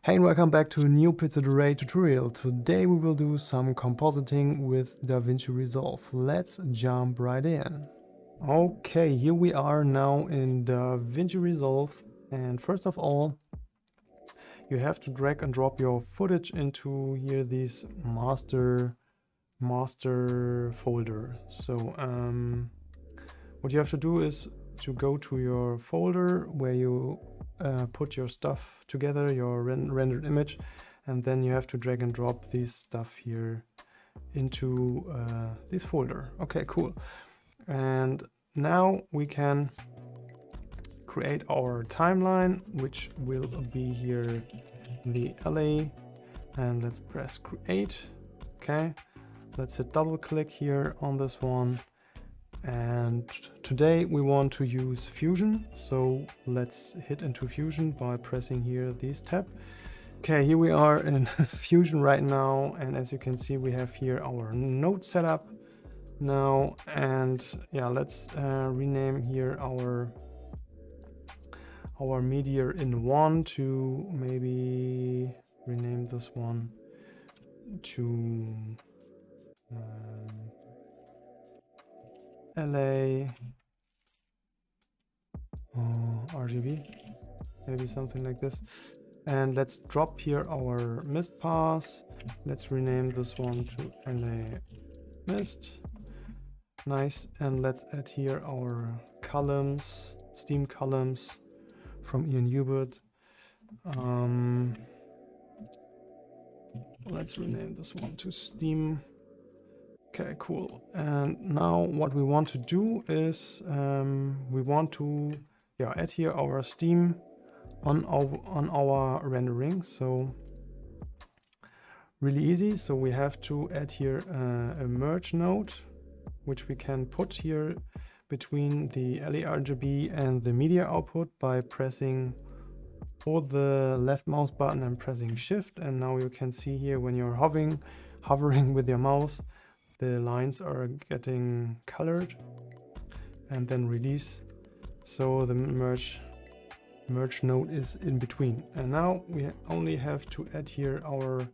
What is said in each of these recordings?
Hey and welcome back to a new Pixel Array tutorial. Today we will do some compositing with Davinci Resolve. Let's jump right in. Okay, here we are now in Davinci Resolve, and first of all you have to drag and drop your footage into here this master folder. So what you have to do is to go to your folder where you put your stuff together, your rendered image, and then you have to drag and drop this stuff here into this folder. Okay, cool. And now we can create our timeline, which will be here the LA, and let's press create. Okay, let's hit double click here on this one. And today we want to use Fusion, so let's hit into Fusion by pressing here this tab. Okay, here we are in Fusion right now, and as you can see we have here our node setup now. And yeah, let's rename here our media in one to maybe rename this one to LA RGB, maybe something like this. And let's drop here our mist path. Let's rename this one to LA mist. Nice. And let's add here our columns, steam columns from Ian Hubert. Let's rename this one to steam. Okay, cool. And now what we want to do is we want to add here our steam on our rendering. So really easy. So we have to add here a merge node, which we can put here between the LARGB and the media output by pressing hold the left mouse button and pressing shift. And now you can see here when you're hovering with your mouse, the lines are getting colored, and then release. So the merge node is in between. And now we only have to add here our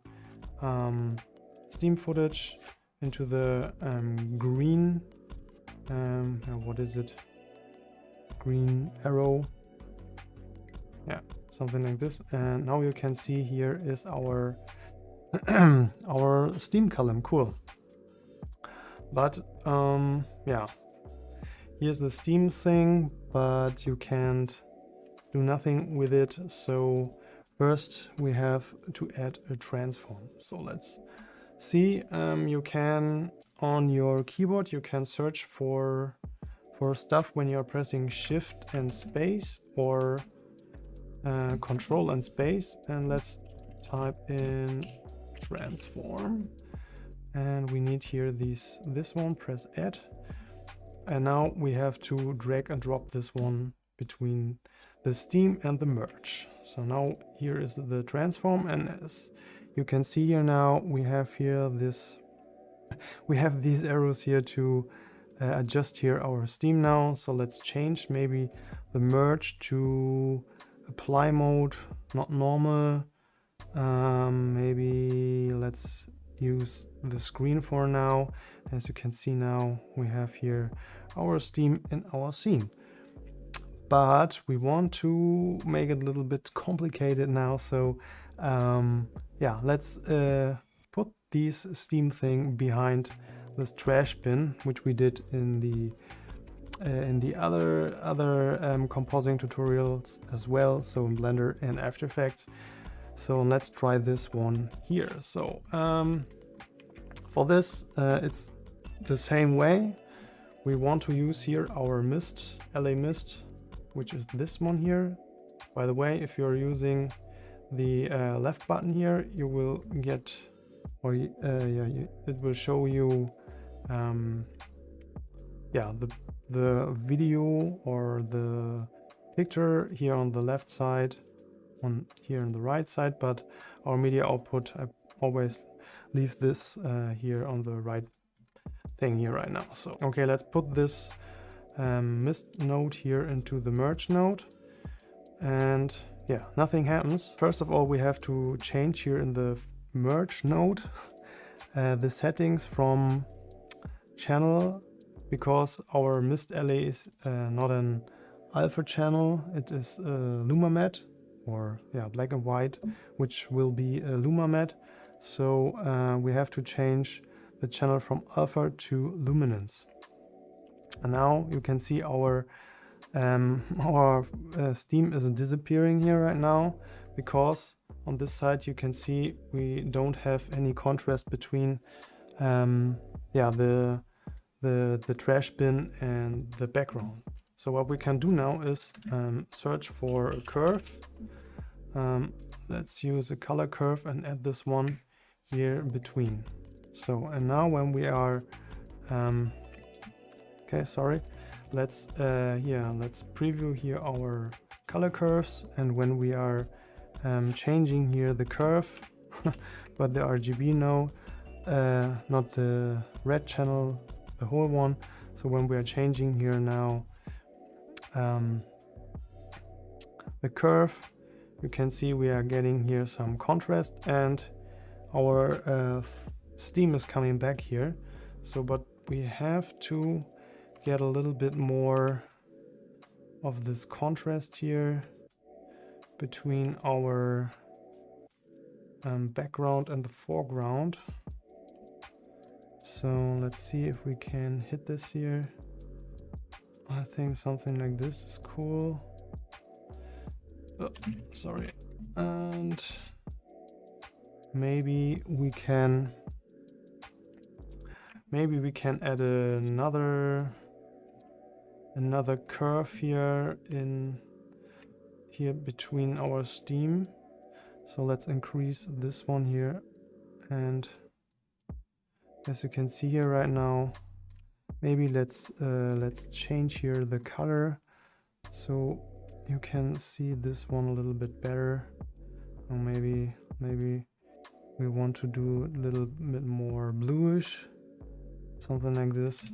steam footage into the green, what is it? Green arrow. Yeah, something like this. And now you can see here is our our steam column. Cool. But yeah, here's the steam thing, but you can't do nothing with it. So first we have to add a transform. So let's see. You can, on your keyboard, you can search for stuff when you're pressing shift and space, or control and space. And let's type in transform. And we need here this one, press add. And now we have to drag and drop this one between the steam and the merge. So now here is the transform, and as you can see here now we have here these arrows here to adjust here our steam now. So let's change maybe the merge to apply mode, not normal. Maybe let's use the screen for now. As you can see now we have here our steam in our scene, but we want to make it a little bit complicated now. So yeah, let's put this steam thing behind this trash bin, which we did in the other compositing tutorials as well, so in Blender and After Effects. So let's try this one here. So for this, it's the same way. We want to use here our mist, LA mist, which is this one here. By the way, if you're using the left button here, you will get, or it will show you, the video or the picture here on the left side, here on the right side. But our media output, I always leave this here on the right thing here right now. So okay, let's put this mist node here into the merge node, and yeah, nothing happens. First of all, we have to change here in the merge node the settings from channel, because our mist alley is not an alpha channel, it is luma matte, or yeah, black and white, which will be a luma matte. So we have to change the channel from alpha to luminance. And now you can see our steam is disappearing here right now, because on this side you can see we don't have any contrast between yeah, the trash bin and the background. So what we can do now is search for a curve. Let's use a color curve and add this one here between. So, and now when we are okay, sorry, let's let's preview here our color curves, and when we are changing here the curve but the RGB now, not the red channel, the whole one. So when we are changing here now the curve, you can see we are getting here some contrast, and our steam is coming back here. So but we have to get a little bit more of this contrast here between our background and the foreground. So let's see if we can hit this here. I think something like this is cool. Oh, sorry. And maybe we can add another curve here between our steam. So let's increase this one here, and as you can see here right now, maybe let's change here the color so you can see this one a little bit better. Or maybe we want to do a little bit more bluish, something like this.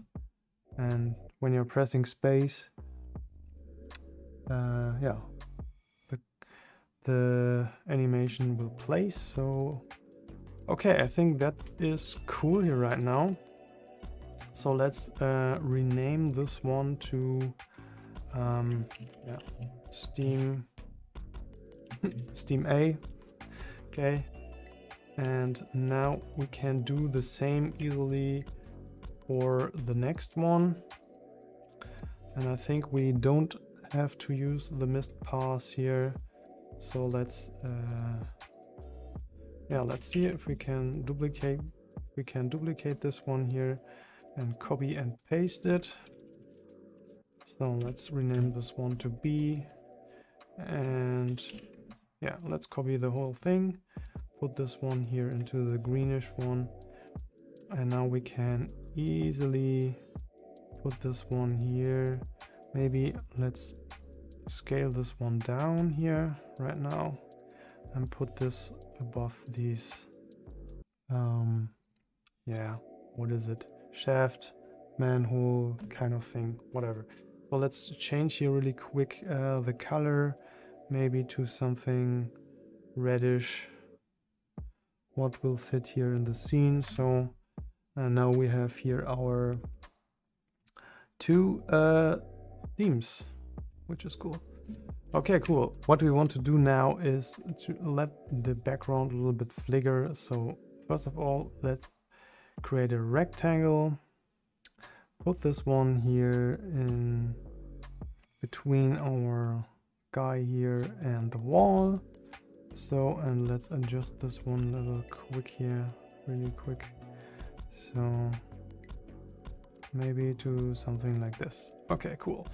And when you're pressing space, yeah, the animation will place. So okay, I think that is cool here right now. So let's rename this one to yeah, Steam A. Okay, and now we can do the same easily for the next one. And I think we don't have to use the mist pass here. So let's yeah, let's see if we can duplicate this one here and copy and paste it. So let's rename this one to B, and yeah, let's copy the whole thing, put this one here into the greenish one, and now we can easily put this one here. Maybe let's scale this one down here right now and put this above these yeah, what is it, shaft, manhole kind of thing, whatever. So let's change here really quick the color, maybe to something reddish, what will fit here in the scene. So now we have here our two themes, which is cool. Okay, cool. What we want to do now is to let the background a little bit flicker. So first of all, let's create a rectangle, put this one here in between our guy here and the wall. So, and let's adjust this one a little quick here, really quick. So maybe to something like this. Okay, cool.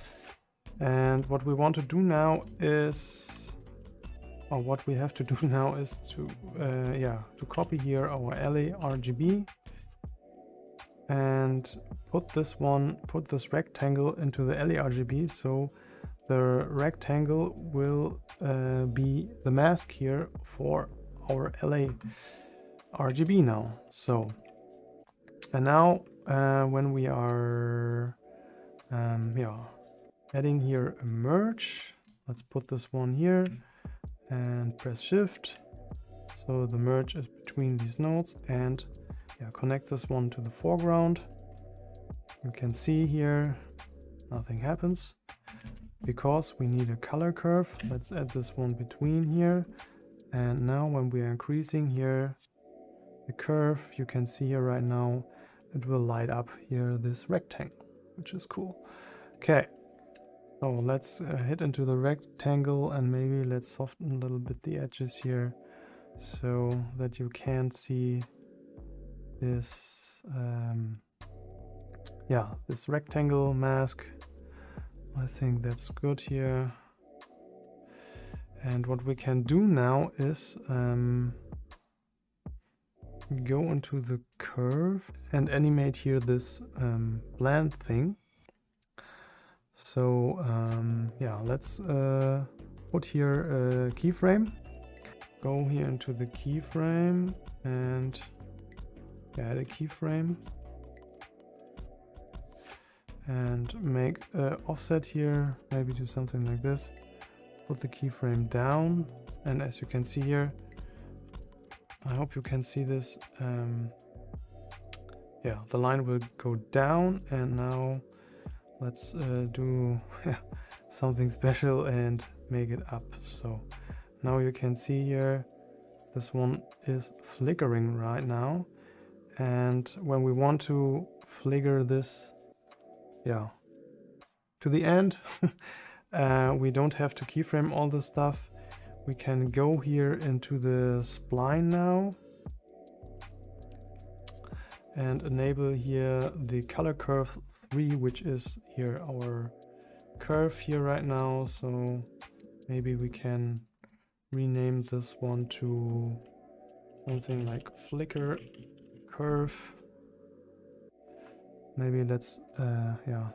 And what we want to do now is, or what we have to do now is to yeah, to copy here our LA RGB and put this rectangle into the LA RGB. So the rectangle will be the mask here for our LA RGB now. So, and now when we are yeah, adding here a merge, let's put this one here and press Shift. So the merge is between these nodes, and yeah, connect this one to the foreground. You can see here nothing happens because we need a color curve. Let's add this one between here. And now when we are increasing here the curve, you can see here right now it will light up here this rectangle, which is cool. Okay, so let's hit into the rectangle and maybe let's soften a little bit the edges here so that you can see this yeah, this rectangle mask. I think that's good here. And what we can do now is go into the curve and animate here this blend thing. So yeah, let's put here a keyframe. Go here into the keyframe and add a keyframe. And make an offset here, maybe do something like this. Put the keyframe down, and as you can see here, I hope you can see this. Yeah, the line will go down, and now let's do something special and make it up. So now you can see here, this one is flickering right now, and when we want to flicker this, yeah, to the end, we don't have to keyframe all the stuff. We can go here into the spline now and enable here the color curve 3, which is here our curve here right now. So maybe we can rename this one to something like flicker curve. Maybe let's yeah,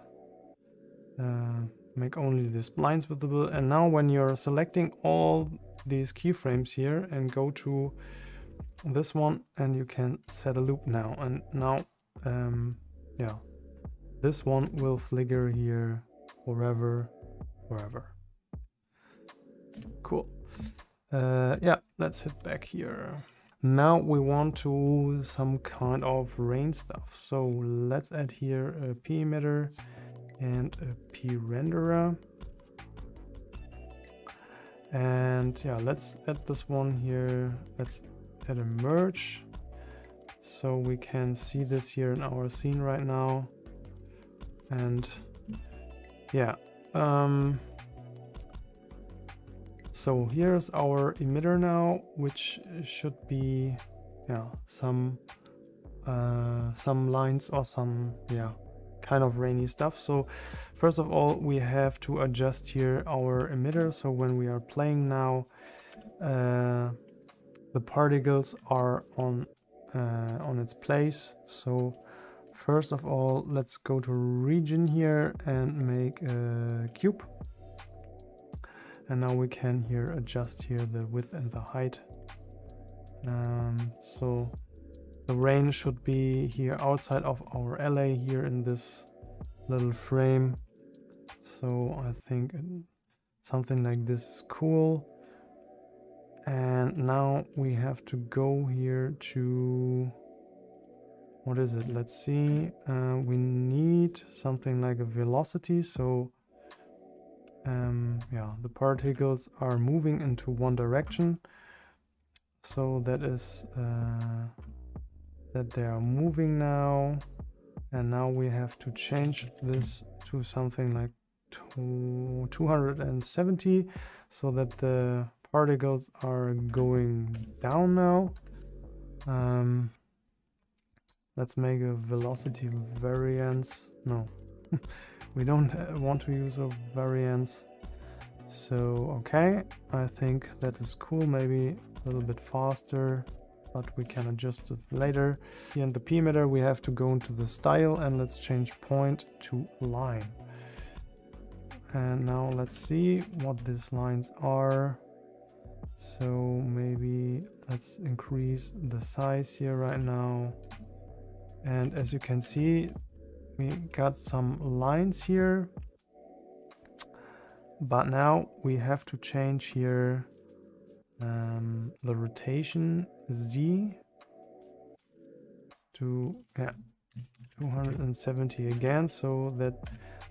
make only the splines visible. And now when you're selecting all these keyframes here and go to this one, and you can set a loop now, and now yeah, this one will flicker here forever. Cool. Yeah, let's hit back here. Now we want to some kind of rain stuff. So let's add here a P emitter and a P renderer. And yeah, let's add this one here. Let's add a merge so we can see this here in our scene right now. And yeah, so here's our emitter now, which should be, yeah, some lines or some, yeah, kind of rainy stuff. So first of all, we have to adjust here our emitter. So when we are playing now, the particles are on its place. So first of all, let's go to region here and make a cube. And now we can here adjust here the width and the height. So the rain should be here outside of our LA here in this little frame. So I think something like this is cool. And now we have to go here to, what is it? Let's see. We need something like a velocity. So yeah, the particles are moving into one direction, so that is that they are moving now. And now we have to change this to something like 270, so that the particles are going down now. Let's make a velocity variance. No. We don't want to use a variance. So okay, I think that is cool. Maybe a little bit faster, but we can adjust it later. Here in the P emitter we have to go into the style, and let's change point to line. And now let's see what these lines are. So maybe let's increase the size here right now. And as you can see, we got some lines here, but now we have to change here the rotation Z to 270 again, so that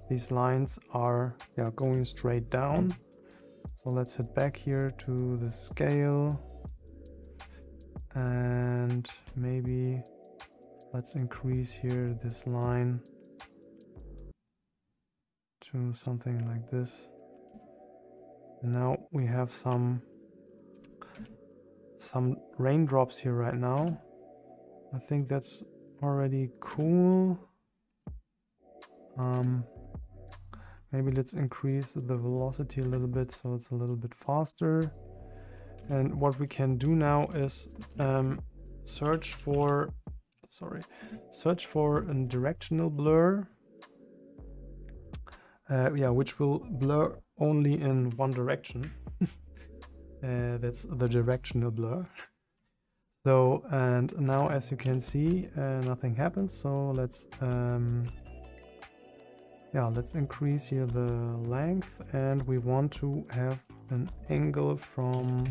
these lines are going straight down. So let's head back here to the scale, and maybe let's increase here this line to something like this. And now we have some raindrops here right now. I think that's already cool. Maybe let's increase the velocity a little bit so it's a little bit faster. And what we can do now is search for a directional blur. Which will blur only in one direction. That's the directional blur. So, and now as you can see, nothing happens. So let's increase here the length, and we want to have an angle from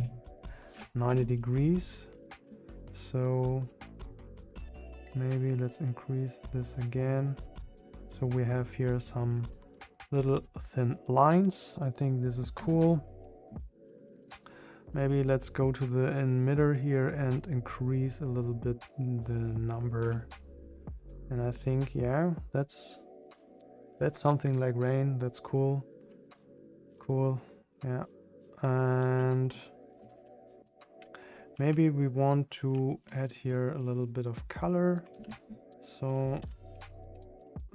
90 degrees. So maybe let's increase this again. So we have here some little thin lines. I think this is cool. Maybe let's go to the emitter here and increase a little bit the number. And I think, yeah, that's something like rain. That's cool. Cool. Yeah. And maybe we want to add here a little bit of color. So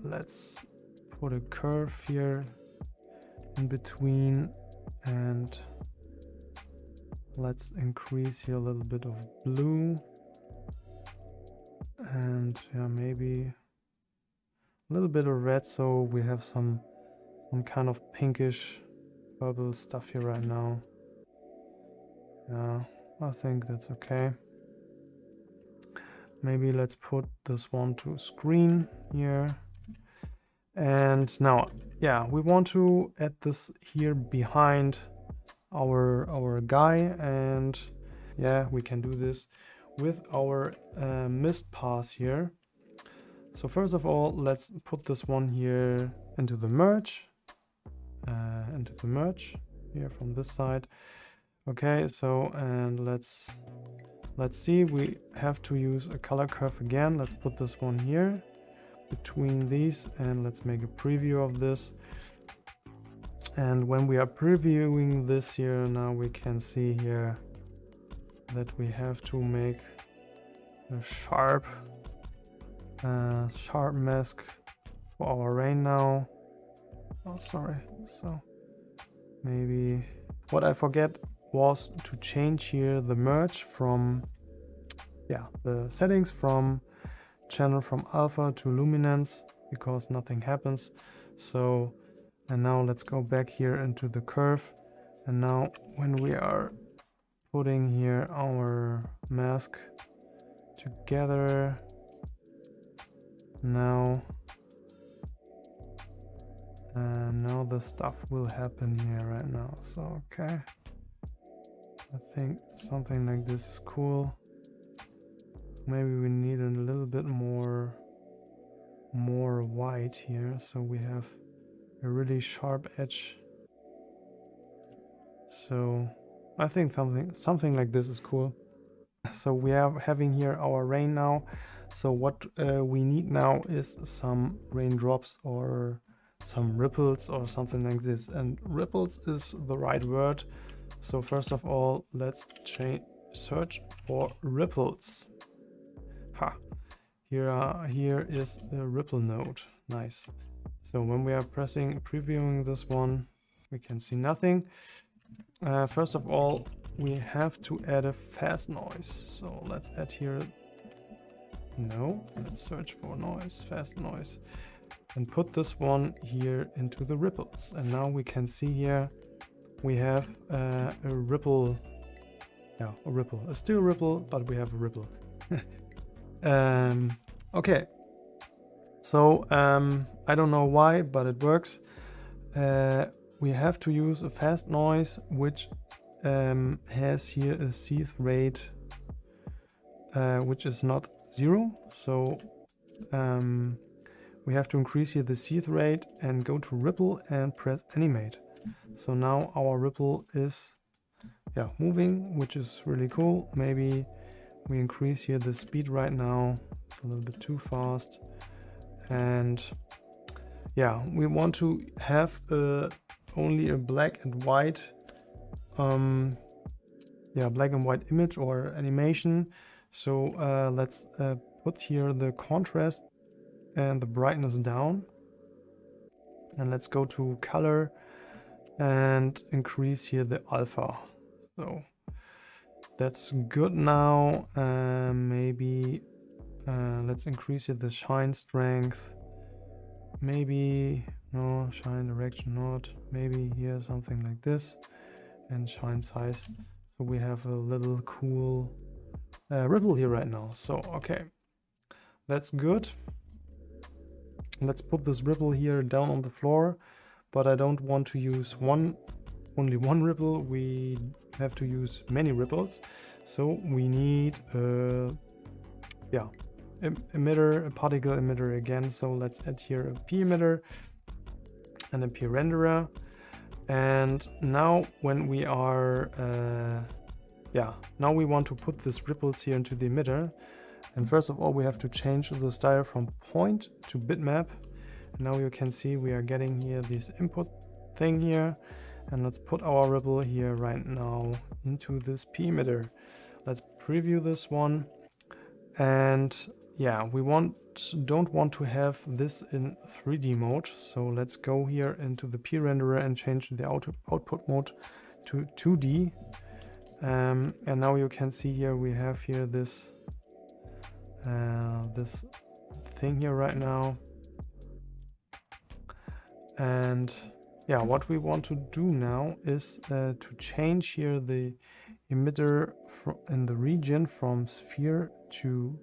let's put a curve here in between, and let's increase here a little bit of blue, and maybe a little bit of red, so we have some kind of pinkish purple stuff here right now. Yeah, I think that's okay. Maybe let's put this one to screen here. And now, we want to add this here behind our guy, and we can do this with our mist pass here. So first of all, let's put this one here into the merge, here from this side. Okay, so and let's see, we have to use a color curve again. Let's put this one here between these, and let's make a preview of this. And when we are previewing this here, now we can see here that we have to make a sharp mask for our rain now. Oh, sorry. So maybe what I forget was to change here the merge from the settings from channel from alpha to luminance, because nothing happens. So, and now let's go back here into the curve, and now when we are putting here our mask together, now the stuff will happen here right now. So okay, I think something like this is cool. Maybe we need a little bit more white here, so we have a really sharp edge. So I think something like this is cool. So we are having here our rain now. So what we need now is some raindrops or some ripples or something like this. And ripples is the right word. So first of all, let's search for ripples. Here is the ripple node. Nice. So when we are previewing this one, we can see nothing. First of all, we have to add a fast noise. So let's add here. No, let's search for noise, fast noise, and put this one here into the ripples. And now we can see here we have a ripple. Yeah, a ripple. A still ripple, but we have a ripple. Okay, so I don't know why, but it works. We have to use a fast noise which has here a seeth rate which is not 0, so we have to increase here the seeth rate and go to ripple and press animate. So now our ripple is moving, which is really cool. Maybe we increase here the speed right now. It's a little bit too fast. And yeah, we want to have only a black and white black and white image or animation. So let's put here the contrast and the brightness down, and let's go to color and increase here the alpha. So that's good now. Maybe let's increase here the shine strength. Maybe no, shine direction not. Maybe here something like this, and shine size. So we have a little cool ripple here right now. So okay, that's good. Let's put this ripple here down on the floor, but I don't want to use only one ripple. We have to use many ripples. So we need emitter, a particle emitter again. So let's add here a P emitter and a P renderer. And now when we are now we want to put these ripples here into the emitter. And first of all, we have to change the style from point to bitmap. And now you can see we are getting here this input thing here. And let's put our ripple here right now into this P emitter. Let's preview this one. And yeah, we don't want to have this in 3D mode. So let's go here into the P renderer and change the output mode to 2D. And now you can see here we have here this this thing here right now. And yeah, what we want to do now is to change here the emitter in the region from sphere to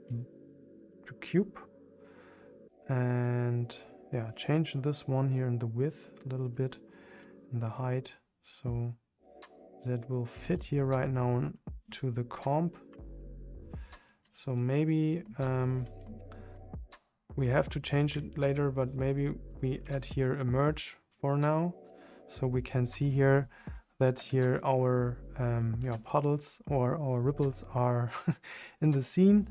cube, and yeah, change this one here in the width a little bit and the height, so that will fit here right now to the comp. So maybe we have to change it later, but maybe we add here a merge for now, so we can see here that here our puddles or our ripples are in the scene,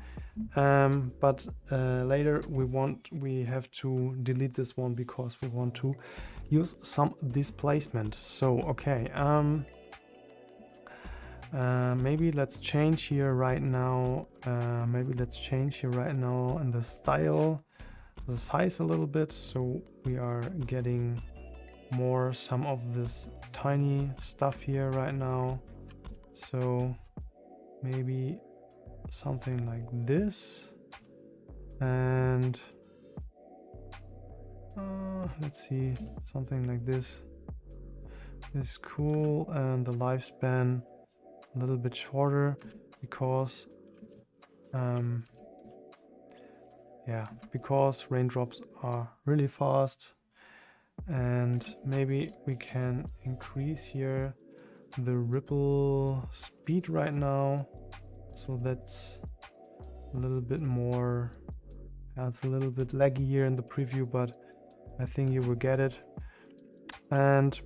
but later we have to delete this one because we want to use some displacement. So okay, maybe let's change here right now. Maybe let's change here right now in the style, the size a little bit, so we are getting more some of this tiny stuff here right now. So maybe something like this, and let's see, something like this is cool, and the lifespan a little bit shorter because because raindrops are really fast. And maybe we can increase here the ripple speed right now, so that's a little bit more, it's a little bit laggy here in the preview, but I think you will get it. And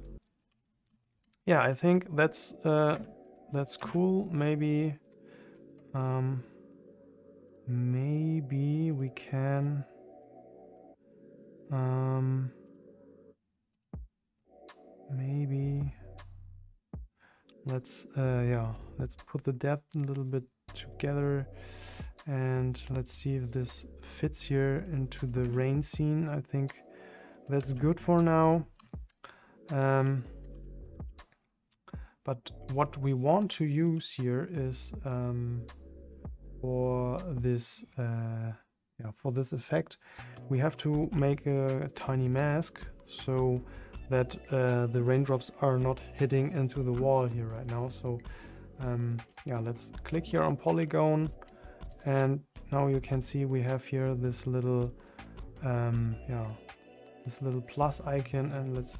yeah, I think that's cool. Maybe maybe we can maybe let's put the depth a little bit together, and let's see if this fits here into the rain scene. I think that's good for now. But what we want to use here is for this effect, we have to make a tiny mask so that the raindrops are not hitting into the wall here right now. So let's click here on polygon, and now you can see we have here this little plus icon, and let's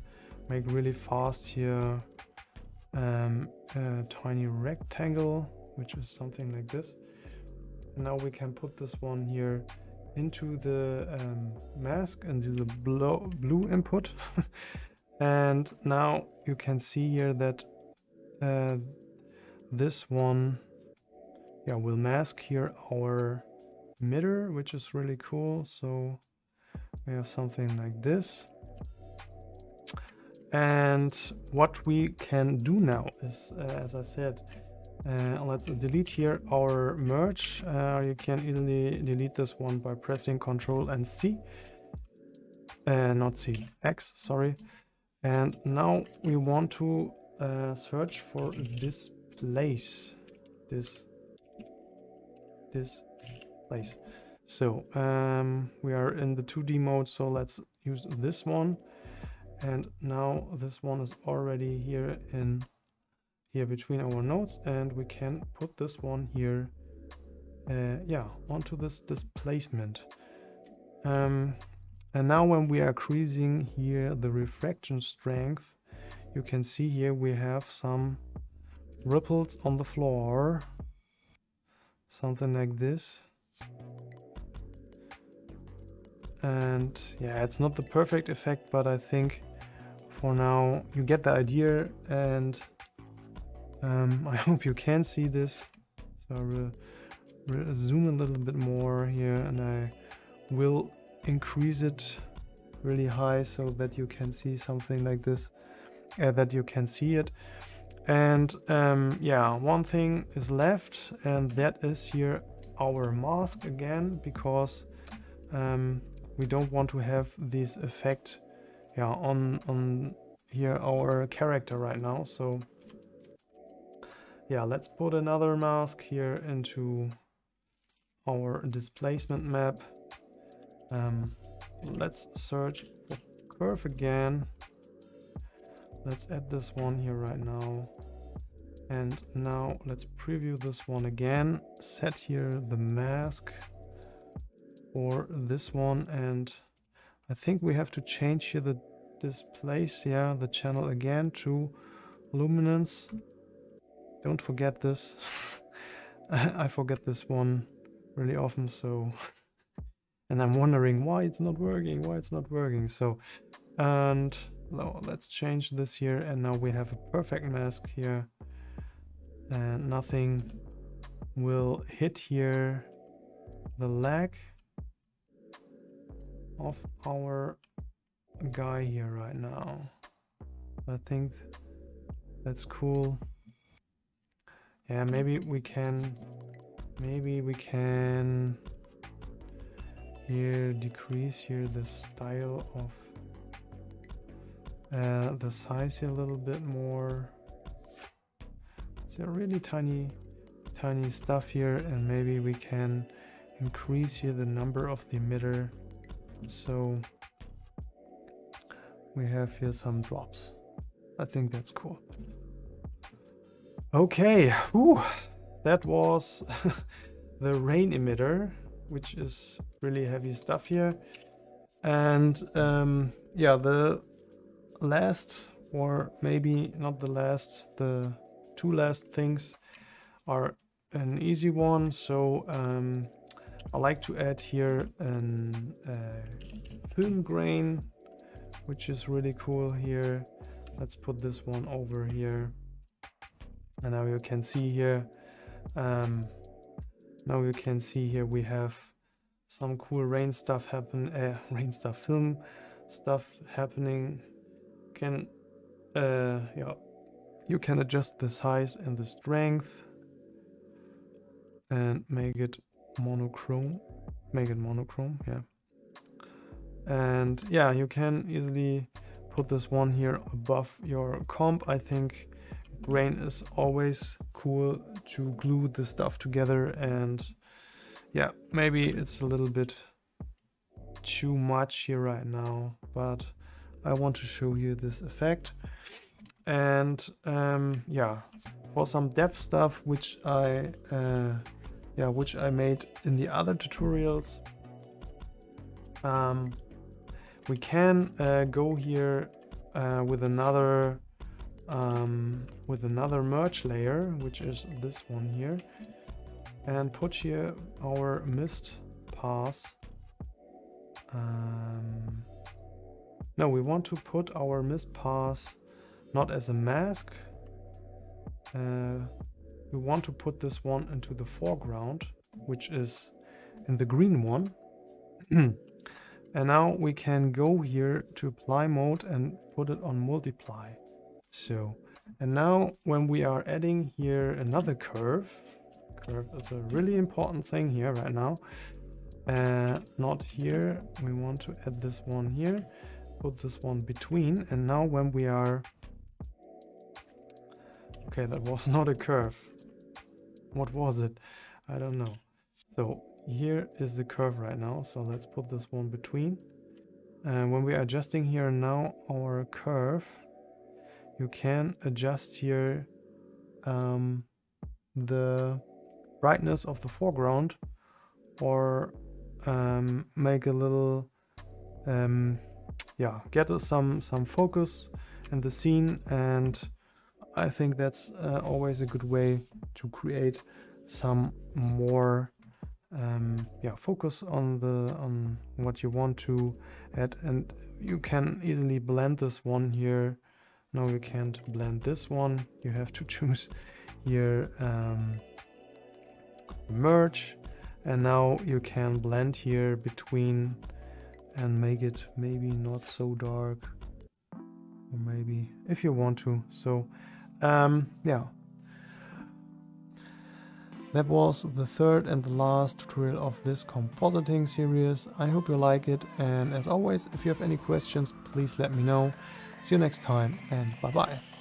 make really fast here a tiny rectangle, which is something like this. And now we can put this one here into the mask and use a blue input. And now you can see here that this one, yeah, will mask here our emitter, which is really cool. So we have something like this. And what we can do now is, as I said, let's delete here our merge. You can easily delete this one by pressing Ctrl and C. Not C, X, sorry. And now we want to search for this place. This place. So we are in the 2D mode, so let's use this one. And now this one is already here between our nodes, and we can put this one here, yeah, onto this displacement. And now when we are increasing here the refraction strength, you can see here we have some ripples on the floor, something like this. And yeah, it's not the perfect effect, but I think for now you get the idea, and I hope you can see this. So I will zoom a little bit more here, and I will increase it really high so that you can see something like this, that you can see it. And yeah, one thing is left, and that is here our mask again, because we don't want to have this effect, yeah, on here our character right now. So yeah, let's put another mask here into our displacement map. Let's search for curve again. Let's add this one here right now. And now let's preview this one again. Set here the mask for this one, and I think we have to change here this place, yeah, the channel again to luminance. Don't forget this. I forget this one really often, so and I'm wondering why it's not working, so, and no, let's change this here, and now we have a perfect mask here, and nothing will hit here the lag of our guy here right now. I think that's cool. Yeah, maybe we can here decrease here the style of the size here a little bit more. It's a really tiny stuff here, and maybe we can increase here the number of the emitter, so we have here some drops. I think that's cool. Okay, whew, that was the rain emitter, which is really heavy stuff here. And yeah, the last, or maybe not the last, the two last things are an easy one. So I like to add here an film grain, which is really cool here. Let's put this one over here. And now you can see here, we have some cool film stuff happening. Yeah, you can adjust the size and the strength and make it monochrome. Yeah. And yeah, you can easily put this one here above your comp. I think grain is always cool to glue the stuff together, and yeah, maybe it's a little bit too much here right now, but I want to show you this effect. And yeah, for some depth stuff which I made in the other tutorials, we can go here with another with another merge layer, which is this one here, and put here our mist pass. No, we want to put our mist pass not as a mask. We want to put this one into the foreground, which is in the green one. And now we can go here to apply mode and put it on multiply. So, and now when we are adding here another curve is a really important thing here right now. Not here, we want to add this one here, put this one between, and now when we are... Okay, that was not a curve. What was it? I don't know. So here is the curve right now, so let's put this one between. And when we are adjusting here now our curve, you can adjust here the brightness of the foreground, or make a little get some focus in the scene. And I think that's always a good way to create some more focus on what you want to add. And you can easily blend this one here. No, you can't blend this one. You have to choose here merge, and now you can blend here between and make it maybe not so dark, or maybe if you want to. So yeah, that was the third and the last tutorial of this compositing series. I hope you like it, and as always, if you have any questions, please let me know. See you next time, and bye bye.